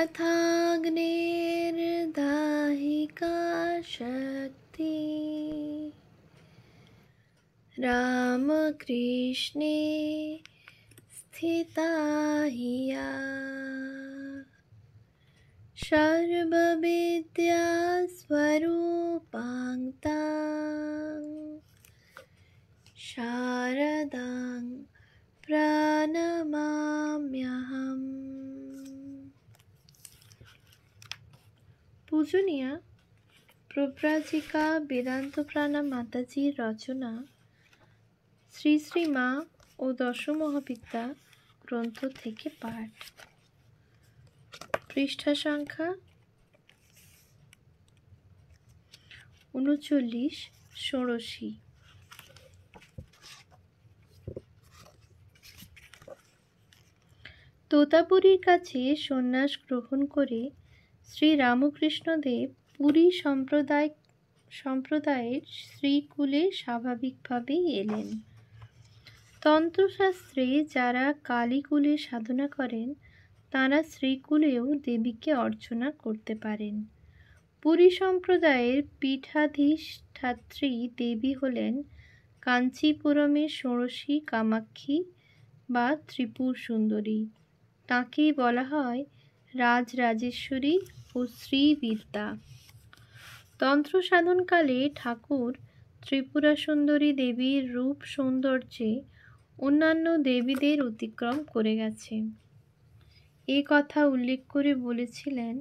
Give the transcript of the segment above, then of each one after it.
यथाग्नेर्दाहिका शक्ति रामकृष्णे स्थिता हिया सर्वविद्या स्वरूपांता शारदां प्रणमाम्यहम्। পূজনীয়া প্রব্রাজিকা বেদান্ত প্রাণা মাতাজির রচনা শ্রী শ্রী মা ও দশমহাবিদ্যা গ্রন্থ থেকে পাঠ। পৃষ্ঠা সংখ্যা 39-86। তোতাপুরীর কাছে সন্ন্যাস গ্রহণ করে শ্রী রামকৃষ্ণদেব পুরী সম্প্রদায়ের শ্রীকুলে স্বাভাবিকভাবেই এলেন। তন্ত্রশাস্ত্রে যারা কালীকুলে সাধনা করেন তারা শ্রীকুলেও দেবীকে অর্চনা করতে পারেন। পুরী সম্প্রদায়ের পীঠাধিষ্ঠাত্রী দেবী হলেন কাঞ্চীপুরমের ষোড়শী কামাক্ষী বা ত্রিপুর সুন্দরী। তাঁকেই বলা হয় রাজরাজেশ্বরী ও শ্রীবিদ্যা। তন্ত্র সাধনকালে ঠাকুর ত্রিপুরা সুন্দরী দেবীর রূপ সৌন্দর্যে অন্যান্য দেবীদের অতিক্রম করে গেছে এ কথা উল্লেখ করে বলেছিলেন,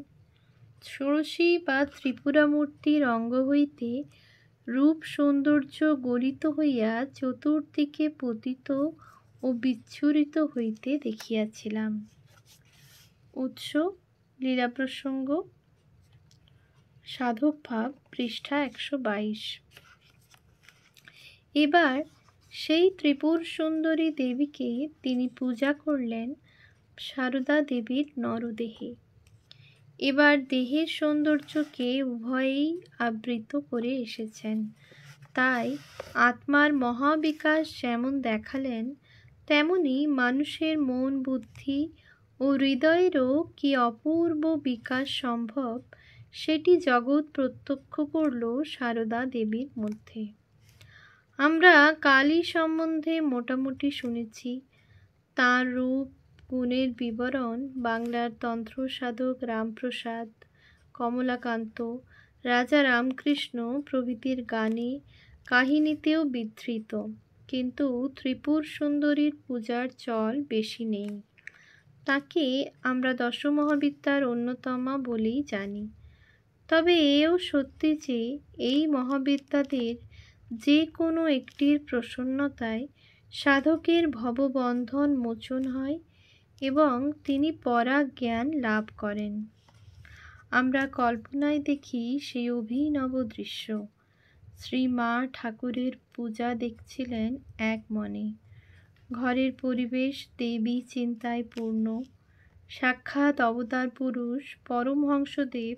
ষোড়শী বা ত্রিপুরা মূর্তির অঙ্গ হইতে রূপ সৌন্দর্য গলিত হইয়া চতুর্দিকে পতিত ও বিচ্ছুরিত হইতে দেখিয়াছিলাম। উৎস লীলা প্রসঙ্গ সাধক ভাব পৃষ্ঠা 122। এবার সেই ত্রিপুর সুন্দরী দেবীকে তিনি পূজা করলেন সারদা দেবীর নরদেহে। এবার দেহের সৌন্দর্যকে উভয়েই আবৃত করে এসেছেন। তাই আত্মার মহাবিকাশ যেমন দেখালেন, তেমনি মানুষের মন বুদ্ধি ও হৃদয়েরও কি অপূর্ব বিকাশ সম্ভব সেটি জগৎ প্রত্যক্ষ করল সারদা দেবীর মধ্যে। আমরা কালী সম্বন্ধে মোটামুটি শুনেছি। তাঁর রূপ গুণের বিবরণ বাংলার তন্ত্র সাধক রামপ্রসাদ, কমলাকান্ত, রাজা রামকৃষ্ণ প্রভৃতির গানে কাহিনীতেও বিধৃত, কিন্তু ত্রিপুর সুন্দরীর পূজার চল বেশি নেই। তাকে আমরা দশমহাবিদ্যার অন্যতমা বলেই জানি। তবে এও সত্যি যে এই মহাবিদ্যাদের যে কোনো একটির প্রসন্নতায় সাধকের ভববন্ধন মোচন হয় এবং তিনি পরাগ জ্ঞান লাভ করেন। আমরা কল্পনায় দেখি সেই অভিনব দৃশ্য। শ্রী মা ঠাকুরের পূজা দেখছিলেন এক মনে। ঘরের পরিবেশ দেবী চিন্তায় পূর্ণ। সাক্ষাৎ অবতার পুরুষ পরমহংসদেব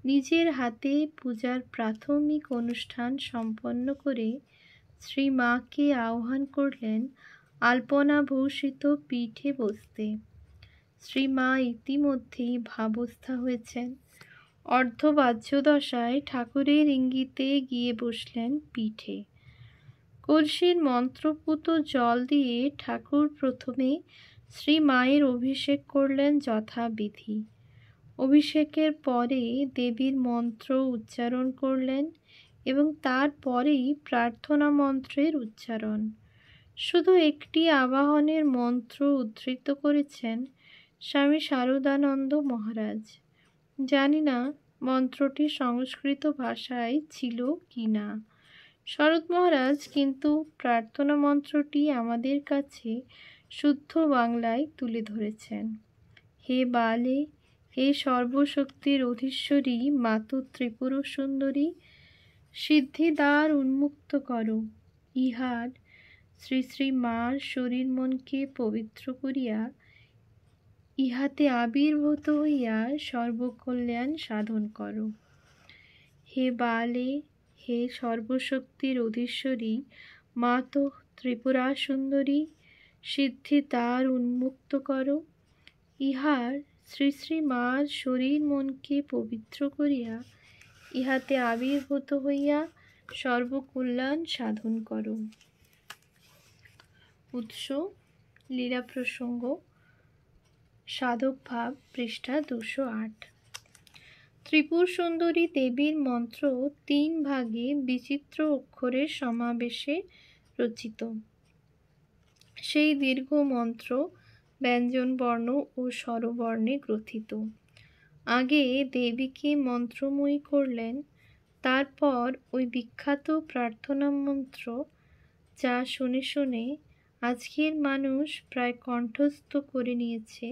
নিজের হাতে পূজার প্রাথমিক অনুষ্ঠান সম্পন্ন করে শ্রী মাকে আহ্বান করলেন আলপনাভূষিত পীঠে বসতে। শ্রী মা ইতিমধ্যেই ভাবস্থা হয়েছেন। অর্ধবাহ্যদশায় ঠাকুরের ইঙ্গিতে গিয়ে বসলেন পীঠে। কলসির মন্ত্রপুত জল দিয়ে ঠাকুর প্রথমে শ্রী মায়ের অভিষেক করলেন যথাবিধি। অভিষেকের পরে দেবীর মন্ত্র উচ্চারণ করলেন এবং তারপরেই প্রার্থনা মন্ত্রের উচ্চারণ। শুধু একটি আবাহনের মন্ত্র উদ্ধৃত করেছেন স্বামী শারদানন্দ মহারাজ। জানি না মন্ত্রটি সংস্কৃত ভাষায় ছিল কি না। শরৎ মহারাজ কিন্তু প্রার্থনা মন্ত্রটি আমাদের কাছে শুদ্ধ বাংলায় তুলে ধরেছেন। হে বালে, হে সর্বশক্তির অধীশ্বরী মাতু ত্রিপুর সুন্দরী, সিদ্ধিদ্বার উন্মুক্ত করো। ইহার শ্রী শ্রী মার শরীর মনকে পবিত্র করিয়া ইহাতে আবির্ভূত হইয়া সর্বকল্যাণ সাধন করো। হে বালে, হে সর্বশক্তির অধীশ্বরী মাতো ত্রিপুরা সুন্দরী, সিদ্ধিদ্বার উন্মুক্ত করো। ইহার শ্রী শ্রী মার শরীর মনকে পবিত্র করিয়া ইহাতে আবির্ভূত হইয়া সর্বকল্যাণ সাধন করো। উৎস লীলা প্রসঙ্গ, সাধক ভাব, পৃষ্ঠা 208। ত্রিপুর সুন্দরী দেবীর মন্ত্র 3 ভাগে বিচিত্র অক্ষরের সমাবেশে রচিত। সেই দীর্ঘ মন্ত্র ব্যঞ্জন বর্ণ ও স্বরবর্ণে গ্রথিত। আগে দেবীকে মন্ত্রময়ী করলেন, তারপর ওই বিখ্যাত প্রার্থনা মন্ত্র, যা শুনে শুনে আজকের মানুষ প্রায় কণ্ঠস্থ করে নিয়েছে।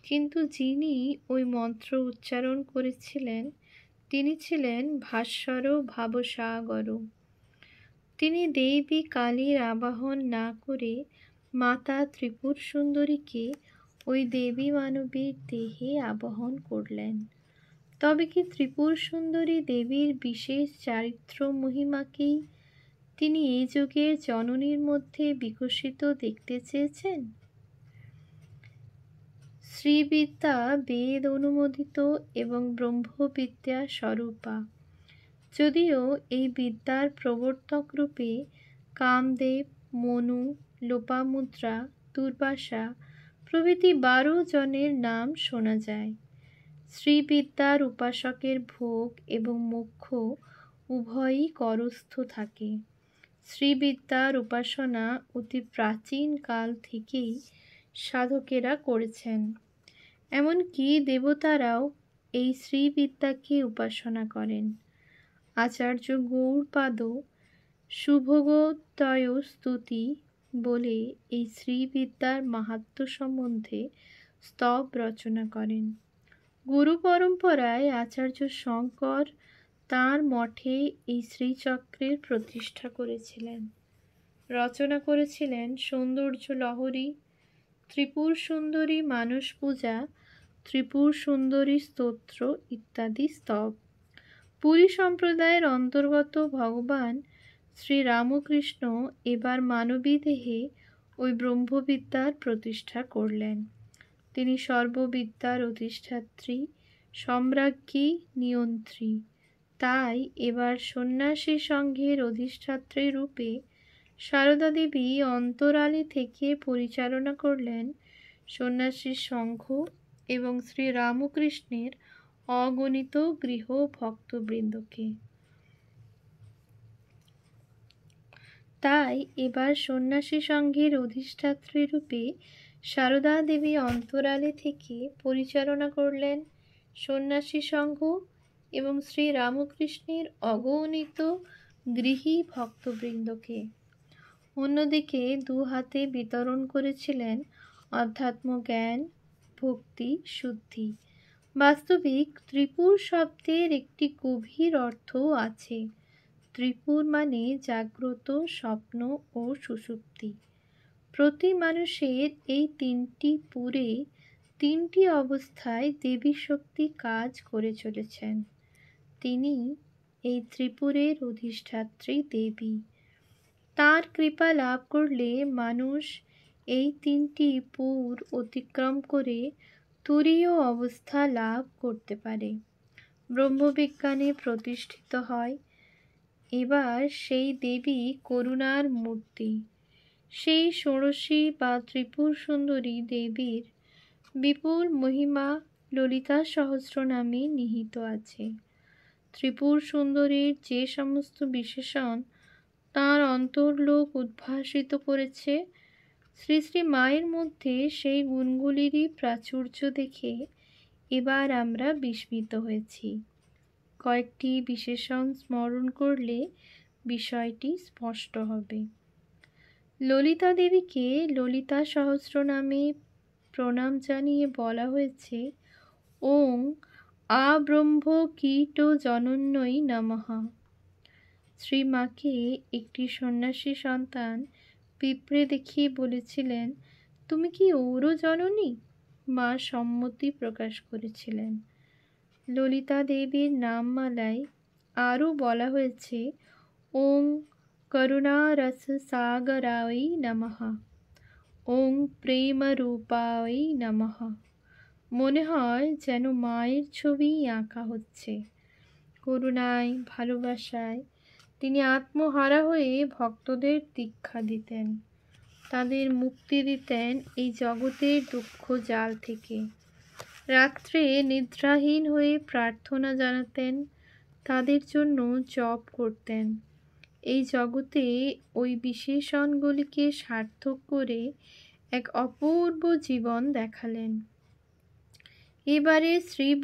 কিন্তু যিনি ওই মন্ত্র উচ্চারণ করেছিলেন তিনি ছিলেন ভাস্বর ভাবসাগর। তিনি দেবী কালীর আবাহন না করে মাতা ত্রিপুর সুন্দরীকে ওই দেবী মানবীর দেহে আবাহন করলেন। তবে কি ত্রিপুর সুন্দরী দেবীর বিশেষ চারিত্র্য মহিমাকেই তিনি এই যুগের জননীর মধ্যে বিকশিত দেখতে চেয়েছেন? শ্রীবিদ্যা বেদ অনুমোদিত এবং ব্রহ্মবিদ্যা স্বরূপা। যদিও এই বিদ্যার প্রবর্তক রূপে কামদেব, মনু, লোপামুদ্রা, দুর্বাসা প্রভৃতি 12 জনের নাম শোনা যায়। শ্রীবিদ্যার উপাসকের ভোগ এবং মোক্ষ উভয়ই করস্থ থাকে। শ্রীবিদ্যার উপাসনা অতি প্রাচীন কাল থেকেই সাধকেরা করেছেন। এমনকি দেবতারাও এই শ্রীবিদ্যাকে উপাসনা করেন। আচার্য গৌড়পাদ শুভগোত্তয় স্তুতি বলে এই শ্রীবিদ্যার মাহাত্ম্য সম্বন্ধে স্তব রচনা করেন। গুরু পরম্পরায় আচার্য শঙ্কর তাঁর মঠে এই শ্রীচক্রের প্রতিষ্ঠা করেছিলেন। রচনা করেছিলেন সৌন্দর্য লহরী, ত্রিপুর সুন্দরী মানস পূজা, ত্রিপুর সুন্দরী স্তোত্র ইত্যাদি স্তব। পুরী সম্প্রদায়ের অন্তর্গত ভগবান শ্রীরামকৃষ্ণ এবার মানবী দেহে ওই ব্রহ্মবিদ্যার প্রতিষ্ঠা করলেন। তিনি সর্ববিদ্যার অধিষ্ঠাত্রী, সম্রাজ্ঞী, নিয়ন্ত্রী। তাই এবার সন্ন্যাসী সংঘের অধিষ্ঠাত্রী রূপে সারদা দেবী অন্তরালে থেকে পরিচালনা করলেন সন্ন্যাসী সংঘ এবং শ্রীরামকৃষ্ণের অগণিত গৃহ ভক্তবৃন্দকে। তাই এবার সন্ন্যাসী সংঘের অধিষ্ঠাত্রী রূপে সারদা দেবী অন্তরালে থেকে পরিচালনা করলেন সন্ন্যাসী সংঘ এবং শ্রীরামকৃষ্ণের অগণিত গৃহী ভক্তবৃন্দকে। অন্যদিকে 2 হাতে বিতরণ করেছিলেন অধ্যাত্ম জ্ঞান, ভক্তি, শুদ্ধি। বাস্তবিক ত্রিপুর শব্দের একটি গভীর অর্থও আছে। ত্রিপুর মানে জাগ্রত, স্বপ্ন ও সুষুপ্তি। প্রতি মানুষের এই 3টি পুরে 3টি অবস্থায় দেবী শক্তি কাজ করে চলেছেন। তিনি এই ত্রিপুরের অধিষ্ঠাত্রী দেবী। তাঁর কৃপা লাভ করলে মানুষ এই 3টি পুর অতিক্রম করে তুরীয় অবস্থা লাভ করতে পারে, ব্রহ্মবিজ্ঞানে প্রতিষ্ঠিত হয়। এবার সেই দেবী করুণার মূর্তি, সেই ষোড়শী বা ত্রিপুর সুন্দরী দেবীর বিপুল মহিমা ললিতা সহস্রনামে নিহিত আছে। ত্রিপুর সুন্দরীর যে সমস্ত বিশেষণ তাঁর অন্তর্লোক উদ্ভাসিত করেছে, শ্রী শ্রী মায়ের মধ্যে সেই গুণগুলিরই প্রাচুর্য দেখে এবার আমরা বিস্মিত হয়েছি। কয়েকটি বিশেষণ স্মরণ করলে বিষয়টি স্পষ্ট হবে। ললিতা দেবীকে ললিতা সহস্রনামে প্রণাম জানিয়ে বলা হয়েছে ওং আব্রহ্ম কীট জনন্যই নমঃ। শ্রীমাকে একটি সন্ন্যাসী সন্তান পিঁপড়ে দেখিয়ে বলেছিলেন, তুমি কি ওরও জননী? মা সম্মতি প্রকাশ করেছিলেন। ললিতা দেবীর নামমালায় আরও বলা হয়েছে ওং করুণারস সাগরায় নমঃ, ওং প্রেমরূপায় নমঃ, মনে হয় যেন মায়ের ছবি আঁকা হচ্ছে। করুণায়, ভালোবাসায় তিনি আত্মহারা হয়ে ভক্তদের দীক্ষা দিতেন, তাদের মুক্তি দিতেন এই জগতের দুঃখ জাল থেকে। রাত্রে নিদ্রাহীন হয়ে প্রার্থনা জানাতেন, তাদের জন্য জপ করতেন। এই জগতে ওই বিশেষণগুলিকে সার্থক করে এক অপূর্ব জীবন দেখালেন। এবারে শ্রী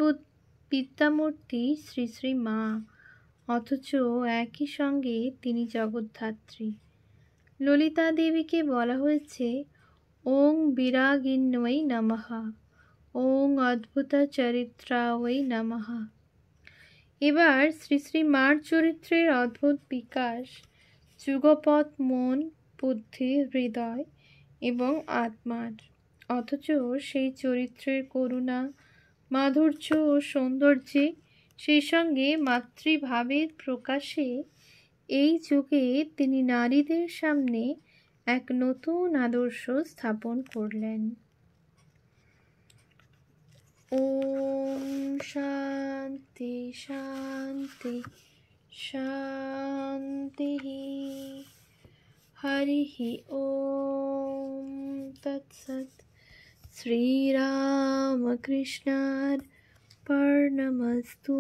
বিদ্যামূর্তি শ্রী শ্রী মা, অথচ একই সঙ্গে তিনি জগদ্ধাত্রী। ললিতা দেবীকে বলা হয়েছে ওং বিরাগিন্যৈ নমঃ, ওং অদ্ভুত চরিত্রায় নমঃ। এবার শ্রী শ্রী মার চরিত্রের অদ্ভুত বিকাশ, যুগপৎ মন, বুদ্ধি, হৃদয় এবং আত্মার। অথচ সেই চরিত্রের করুণা, মাধুর্য ও সৌন্দর্যে, সেই সঙ্গে মাতৃভাবের প্রকাশে এই যুগে তিনি নারীদের সামনে এক নতুন আদর্শ স্থাপন করলেন। ওম শান্তি শান্তি শান্তি। হরি ওম তৎসৎ। শ্রীরামকৃষ্ণার্পণমস্তু।